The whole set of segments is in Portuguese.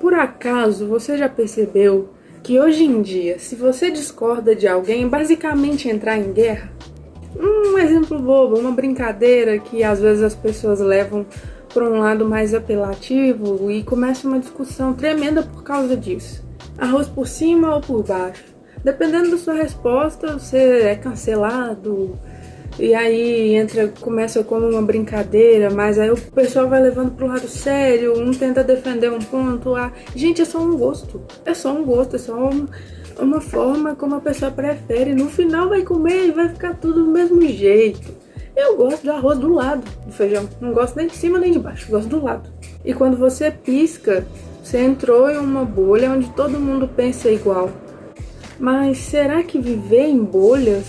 Por acaso você já percebeu que hoje em dia, se você discorda de alguém, basicamente entrar em guerra? Um exemplo bobo, uma brincadeira que às vezes as pessoas levam para um lado mais apelativo e começa uma discussão tremenda por causa disso. Arroz por cima ou por baixo? Dependendo da sua resposta, você é cancelado. E aí começa como uma brincadeira, mas aí o pessoal vai levando pro lado sério, um tenta defender um ponto. Gente, é só um gosto. É só um gosto, é só uma forma como a pessoa prefere. No final vai comer e vai ficar tudo do mesmo jeito. Eu gosto do arroz do lado do feijão. Não gosto nem de cima nem de baixo, gosto do lado. E quando você pisca, você entrou em uma bolha onde todo mundo pensa igual. Mas será que viver em bolhas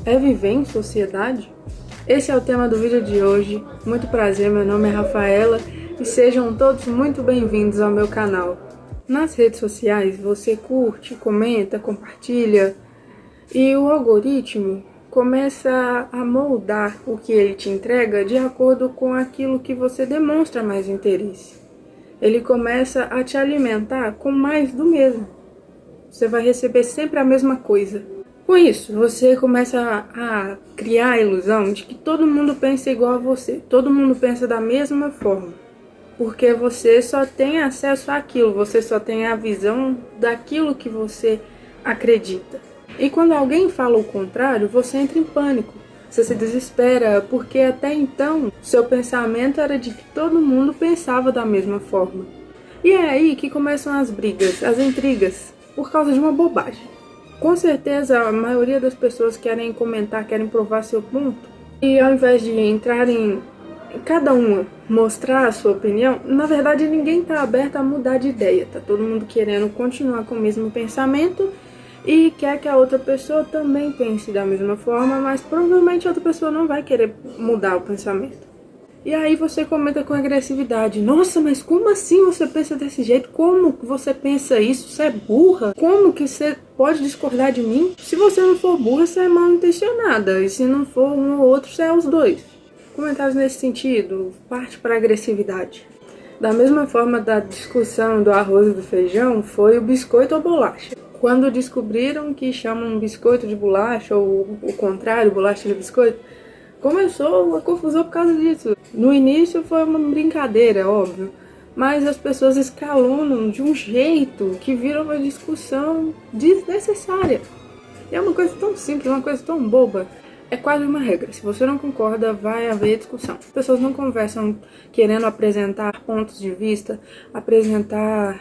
é viver em sociedade? Esse é o tema do vídeo de hoje. Muito prazer, meu nome é Rafaela e sejam todos muito bem-vindos ao meu canal. Nas redes sociais você curte, comenta, compartilha e o algoritmo começa a moldar o que ele te entrega de acordo com aquilo que você demonstra mais interesse. Ele começa a te alimentar com mais do mesmo. Você vai receber sempre a mesma coisa. Com isso, você começa a criar a ilusão de que todo mundo pensa igual a você. Todo mundo pensa da mesma forma. Porque você só tem acesso àquilo. Você só tem a visão daquilo que você acredita. E quando alguém fala o contrário, você entra em pânico. Você se desespera, porque até então, seu pensamento era de que todo mundo pensava da mesma forma. E é aí que começam as brigas, as intrigas, por causa de uma bobagem. Com certeza a maioria das pessoas querem comentar, querem provar seu ponto, e ao invés de entrarem cada uma mostrar a sua opinião, na verdade ninguém está aberto a mudar de ideia, tá todo mundo querendo continuar com o mesmo pensamento e quer que a outra pessoa também pense da mesma forma, mas provavelmente a outra pessoa não vai querer mudar o pensamento. E aí você comenta com agressividade: nossa, mas como assim você pensa desse jeito? Como que você pensa isso? Você é burra? Como que você pode discordar de mim? Se você não for burra, você é mal intencionada. E se não for um ou outro, você é os dois. Comentários nesse sentido parte para agressividade. Da mesma forma da discussão do arroz e do feijão, foi o biscoito ou bolacha. Quando descobriram que chamam biscoito de bolacha ou o contrário, bolacha de biscoito, começou uma confusão por causa disso. No início foi uma brincadeira, óbvio, mas as pessoas escalonam de um jeito que vira uma discussão desnecessária. E é uma coisa tão simples, uma coisa tão boba. É quase uma regra. Se você não concorda, vai haver discussão. As pessoas não conversam querendo apresentar pontos de vista, apresentar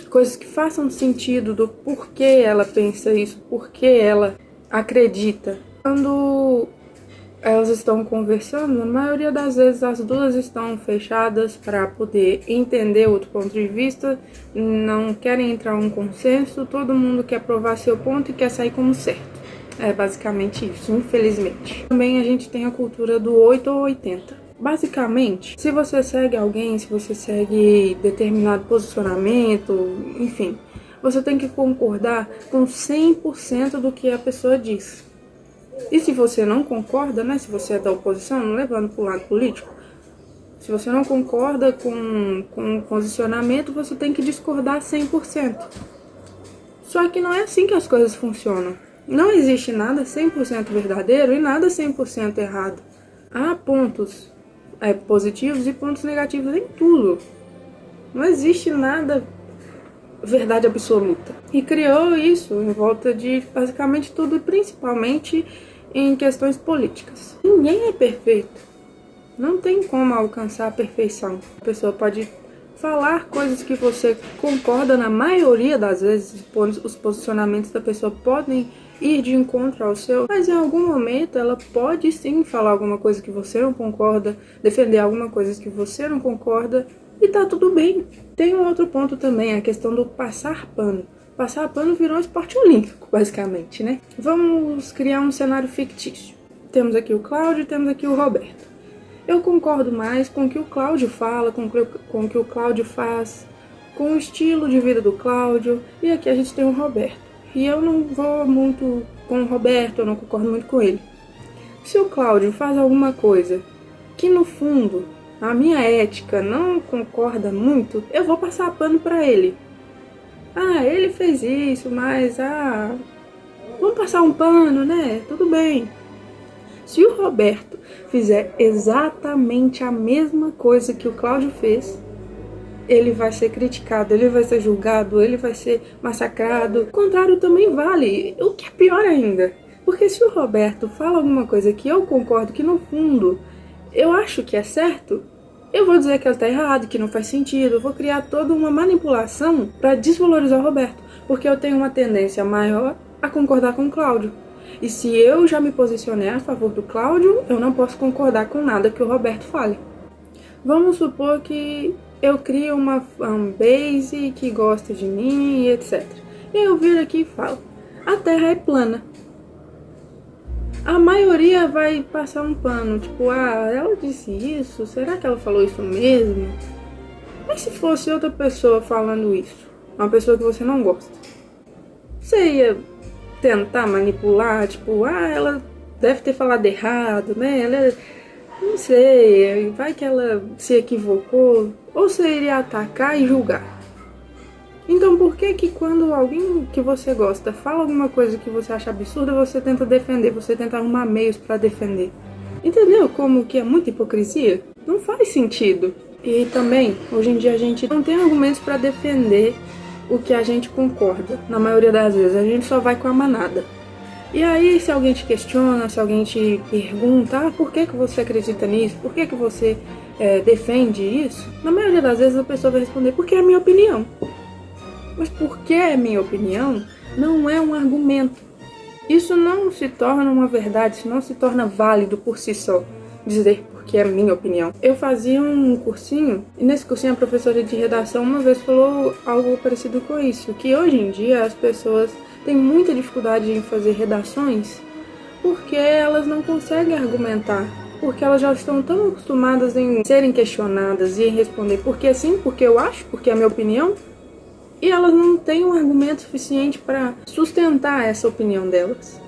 coisas que façam sentido do porquê ela pensa isso, porquê ela acredita. Quando elas estão conversando, na maioria das vezes as duas estão fechadas para poder entender outro ponto de vista, não querem entrar em um consenso, todo mundo quer provar seu ponto e quer sair como certo. É basicamente isso, infelizmente. Também a gente tem a cultura do 8 ou 80. Basicamente, se você segue alguém, se você segue determinado posicionamento, enfim, você tem que concordar com 100% do que a pessoa diz. E se você não concorda, né, se você é da oposição, não levando para o lado político, se você não concorda com o posicionamento, você tem que discordar 100%. Só que não é assim que as coisas funcionam. Não existe nada 100% verdadeiro e nada 100% errado. Há pontos positivos e pontos negativos em tudo. Não existe nada verdade absoluta. E criou isso em volta de basicamente tudo, principalmente em questões políticas. Ninguém é perfeito. Não tem como alcançar a perfeição. A pessoa pode falar coisas que você concorda na maioria das vezes, os posicionamentos da pessoa podem ir de encontro ao seu, mas em algum momento ela pode sim falar alguma coisa que você não concorda, defender alguma coisa que você não concorda, e tá tudo bem. Tem um outro ponto também, a questão do passar pano. Passar pano virou um esporte olímpico, basicamente, né? Vamos criar um cenário fictício. Temos aqui o Cláudio e temos aqui o Roberto. Eu concordo mais com o que o Cláudio fala, com o que o Cláudio faz, com o estilo de vida do Cláudio, e aqui a gente tem o Roberto. E eu não vou muito com o Roberto, eu não concordo muito com ele. Se o Cláudio faz alguma coisa que no fundo a minha ética não concorda muito, eu vou passar pano pra ele. Ele fez isso, mas vamos passar um pano, né? Tudo bem. Se o Roberto fizer exatamente a mesma coisa que o Cláudio fez, ele vai ser criticado, ele vai ser julgado, ele vai ser massacrado. O contrário também vale, o que é pior ainda. Porque se o Roberto fala alguma coisa que eu concordo, que no fundo eu acho que é certo, eu vou dizer que ele tá errado, que não faz sentido, eu vou criar toda uma manipulação para desvalorizar o Roberto, porque eu tenho uma tendência maior a concordar com o Cláudio. E se eu já me posicionei a favor do Cláudio, eu não posso concordar com nada que o Roberto fale. Vamos supor que eu crio uma fanbase que gosta de mim e etc. E eu viro aqui e falo, a Terra é plana. A maioria vai passar um pano, tipo, ela disse isso, será que ela falou isso mesmo? Mas se fosse outra pessoa falando isso, uma pessoa que você não gosta, você ia tentar manipular, tipo, ela deve ter falado errado, né? Ela, não sei, vai que ela se equivocou, ou você iria atacar e julgar? Então por que quando alguém que você gosta fala alguma coisa que você acha absurda, você tenta defender, você tenta arrumar meios pra defender? Entendeu como que é muita hipocrisia? Não faz sentido. E também, hoje em dia a gente não tem argumentos pra defender o que a gente concorda. Na maioria das vezes, a gente só vai com a manada. E aí, se alguém te questiona, se alguém te pergunta, por que você acredita nisso? Por que você defende isso? Na maioria das vezes a pessoa vai responder, porque é a minha opinião. Mas porque é minha opinião, não é um argumento. Isso não se torna uma verdade, isso não se torna válido por si só, dizer porque é minha opinião. Eu fazia um cursinho, e nesse cursinho a professora de redação uma vez falou algo parecido com isso, que hoje em dia as pessoas têm muita dificuldade em fazer redações porque elas não conseguem argumentar, porque elas já estão tão acostumadas em serem questionadas e em responder porque sim, porque eu acho, porque é a minha opinião, e elas não têm um argumento suficiente para sustentar essa opinião delas.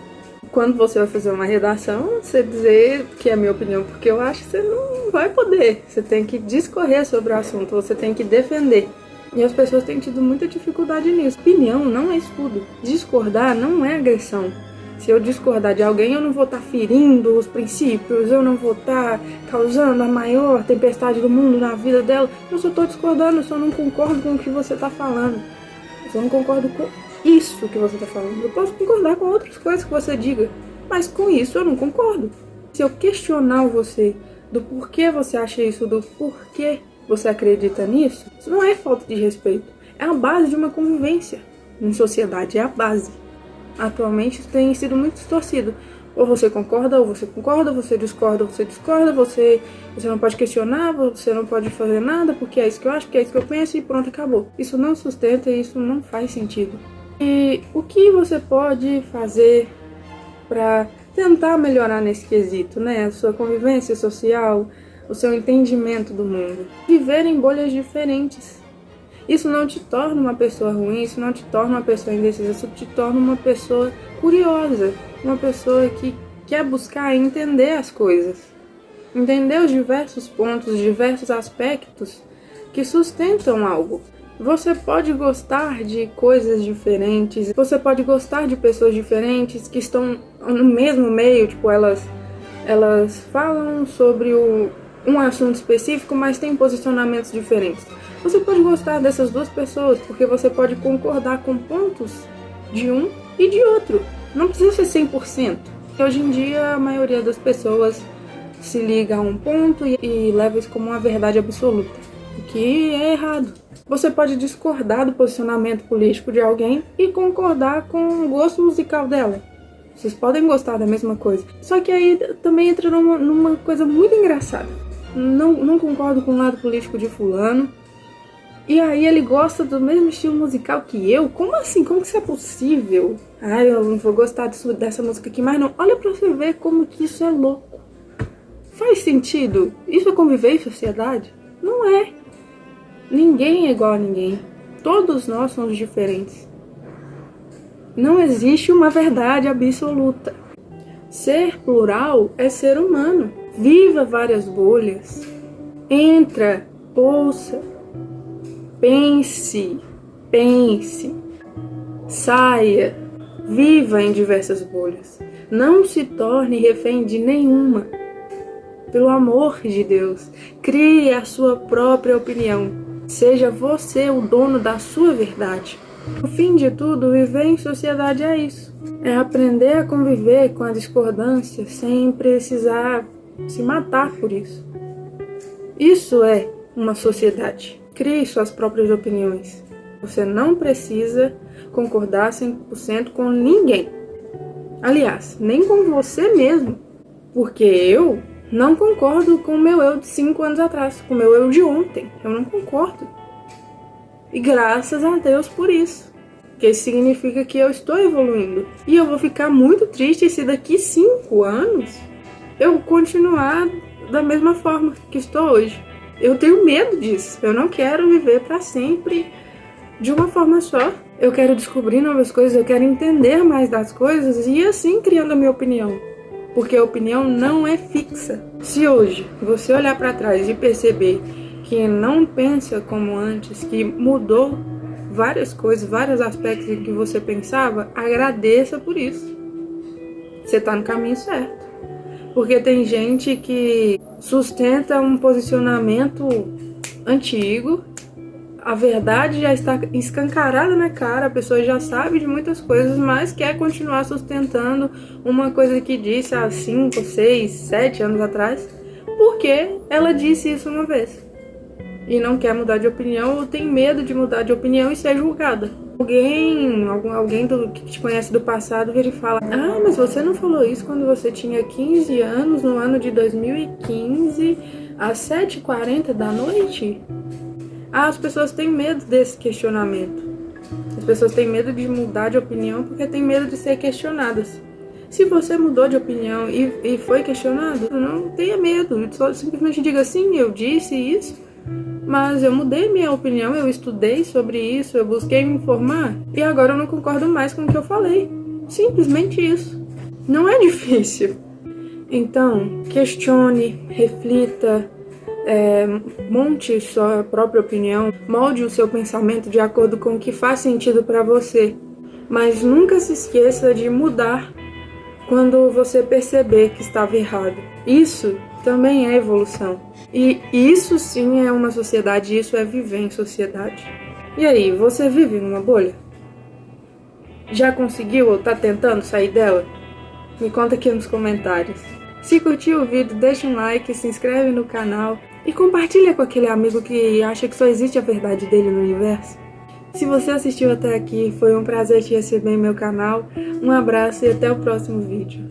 Quando você vai fazer uma redação, você dizer que é a minha opinião porque eu acho, você não vai poder. Você tem que discorrer sobre o assunto, você tem que defender. E as pessoas têm tido muita dificuldade nisso. Opinião não é escudo. Discordar não é agressão. Se eu discordar de alguém, eu não vou estar ferindo os princípios, eu não vou estar causando a maior tempestade do mundo na vida dela. Eu só estou discordando, eu só não concordo com o que você está falando. Eu só não concordo com isso que você está falando. Eu posso concordar com outras coisas que você diga, mas com isso eu não concordo. Se eu questionar você do porquê você acha isso, do porquê você acredita nisso, isso não é falta de respeito. É a base de uma convivência em sociedade, é a base. Atualmente isso tem sido muito distorcido. Ou você concorda, ou você concorda, você discorda, você não pode questionar, você não pode fazer nada, porque é isso que eu acho, porque é isso que eu penso e pronto, acabou. Isso não sustenta e isso não faz sentido. E o que você pode fazer para tentar melhorar nesse quesito, né? A sua convivência social, o seu entendimento do mundo. Viver em bolhas diferentes. Isso não te torna uma pessoa ruim, isso não te torna uma pessoa indecisa, isso te torna uma pessoa curiosa, uma pessoa que quer buscar entender as coisas, entender os diversos pontos, os diversos aspectos que sustentam algo. Você pode gostar de coisas diferentes, você pode gostar de pessoas diferentes que estão no mesmo meio, tipo, elas falam sobre um assunto específico, mas têm posicionamentos diferentes. Você pode gostar dessas duas pessoas, porque você pode concordar com pontos de um e de outro. Não precisa ser 100%. Hoje em dia, a maioria das pessoas se liga a um ponto e leva isso como uma verdade absoluta, o que é errado. Você pode discordar do posicionamento político de alguém e concordar com o gosto musical dela. Vocês podem gostar da mesma coisa. Só que aí também entra numa coisa muito engraçada. Não concordo com o lado político de fulano. E aí ele gosta do mesmo estilo musical que eu? Como assim? Como que isso é possível? Eu não vou gostar dessa música aqui mais não. Olha pra você ver como que isso é louco. Faz sentido? Isso é conviver em sociedade? Não é. Ninguém é igual a ninguém. Todos nós somos diferentes. Não existe uma verdade absoluta. Ser plural é ser humano. Viva várias bolhas. Entra, ouça, pense, saia, viva em diversas bolhas. Não se torne refém de nenhuma. Pelo amor de Deus, crie a sua própria opinião. Seja você o dono da sua verdade. No fim de tudo, viver em sociedade é isso. É aprender a conviver com a discordância sem precisar se matar por isso. Isso é uma sociedade. Crie suas próprias opiniões. Você não precisa concordar 100% com ninguém. Aliás, nem com você mesmo. Porque eu não concordo com o meu eu de 5 anos atrás, com o meu eu de ontem. Eu não concordo. E graças a Deus por isso. Porque isso significa que eu estou evoluindo. E eu vou ficar muito triste se daqui 5 anos eu continuar da mesma forma que estou hoje. Eu tenho medo disso. Eu não quero viver para sempre de uma forma só. Eu quero descobrir novas coisas, eu quero entender mais das coisas e assim criando a minha opinião. Porque a opinião não é fixa. Se hoje você olhar para trás e perceber que não pensa como antes, que mudou várias coisas, vários aspectos em que você pensava, agradeça por isso. Você está no caminho certo. Porque tem gente que sustenta um posicionamento antigo, a verdade já está escancarada na cara, a pessoa já sabe de muitas coisas, mas quer continuar sustentando uma coisa que disse há 5, 6, 7 anos atrás, porque ela disse isso uma vez. E não quer mudar de opinião ou tem medo de mudar de opinião e ser julgada. Alguém que te conhece do passado vira e fala: ah, mas você não falou isso quando você tinha 15 anos, no ano de 2015, às 7h40 da noite? Ah, as pessoas têm medo desse questionamento. As pessoas têm medo de mudar de opinião porque têm medo de ser questionadas. Se você mudou de opinião e foi questionado, não tenha medo. Só simplesmente diga: sim, eu disse isso, mas eu mudei minha opinião, eu estudei sobre isso, eu busquei me informar e agora eu não concordo mais com o que eu falei. Simplesmente isso. Não é difícil. Então, questione, reflita, monte sua própria opinião, molde o seu pensamento de acordo com o que faz sentido para você. Mas nunca se esqueça de mudar quando você perceber que estava errado. Isso também é evolução. E isso sim é uma sociedade, isso é viver em sociedade. E aí, você vive numa bolha? Já conseguiu ou está tentando sair dela? Me conta aqui nos comentários. Se curtiu o vídeo, deixa um like, se inscreve no canal e compartilha com aquele amigo que acha que só existe a verdade dele no universo. Se você assistiu até aqui, foi um prazer te receber em meu canal. Um abraço e até o próximo vídeo.